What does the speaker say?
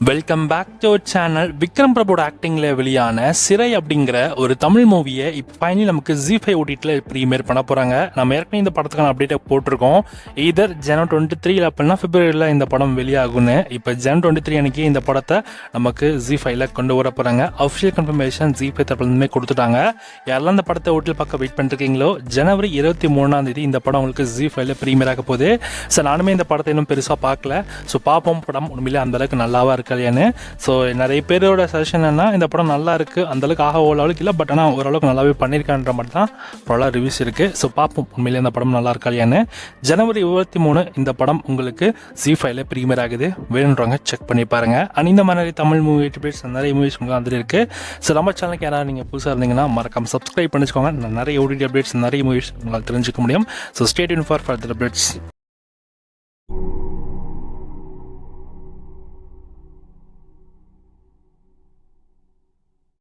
Welcome back to our channel. Vikram பிரபுவோட ஆக்டிங்கில் வெளியான சிறை அப்படிங்கிற ஒரு தமிழ் மூவியை இப்போ ஃபைனலி நமக்கு ஜி5 ஓடிடியில் ப்ரீமியர் பண்ண போகிறாங்க. நம்ம ஏற்கனவே இந்த படத்துக்கான அப்டேட்டை போட்டிருக்கோம். இதர் ஜனவரி 23 அப்படின்னா பிப்ரவரியில் இந்த படம் வெளியாகுன்னு. இப்போ ஜனவரி 23 அன்னைக்கு இந்த படத்தை நமக்கு ஜி5ல கொண்டு வர போகிறாங்க. அஃபிஷியல் கன்ஃபர்மேஷன் ஜி5 தரப்புலேருந்துமே கொடுத்துட்டாங்க. யாரெல்லாம் இந்த படத்தை ஓட்டில் பார்க்க வெயிட் பண்ணிருக்கீங்களோ, ஜனவரி 23 இந்த படம் உங்களுக்கு ஜி5ல ப்ரீமியர் ஆக போகுது. ஸோ நானுமே இந்த படத்தை இன்னும் பெருசாக பார்க்கல. ஸோ பார்ப்போம் படம் உண்மையிலே அந்தளவுக்கு நல்லாவா இருக்கு கல்யாணு. ஸோ நிறைய பேரோட சஜஷன் என்ன, இந்த படம் நல்லா இருக்குது, அந்தளவுக்கு அளவுக்கு இல்லை, பட் ஆனால் ஓரளவுக்கு நல்லாவே பண்ணியிருக்கான்ற மாதிரி தான் பல ரிவ்யூஸ் இருக்குது. ஸோ பார்ப்போம் உண்மையிலே இந்த படம் நல்லா இருக்கான்னு. ஜனவரி 23 இந்த படம் உங்களுக்கு ஜி5ல ப்ரீமியர் ஆகுது. வேணுன்றவங்க செக் பண்ணி பாருங்க. அண்ட் இந்த மாதிரி தமிழ் மூவி அப்டேட்ஸ் நிறைய மூவிஸ் உங்களுக்கு வந்துட்டு இருக்குது. ஸோ நம்ம சேனலுக்கு யாராவது நீங்கள் புதுசாக இருந்தீங்கன்னா மறக்காம சப்ஸ்கிரைப் பண்ணிச்சுக்கோங்க. நிறைய ஓடிடி அப்டேட்ஸ் நிறைய மூவிஸ் உங்களால் தெரிஞ்சுக்க முடியும். So stay tune for further updates.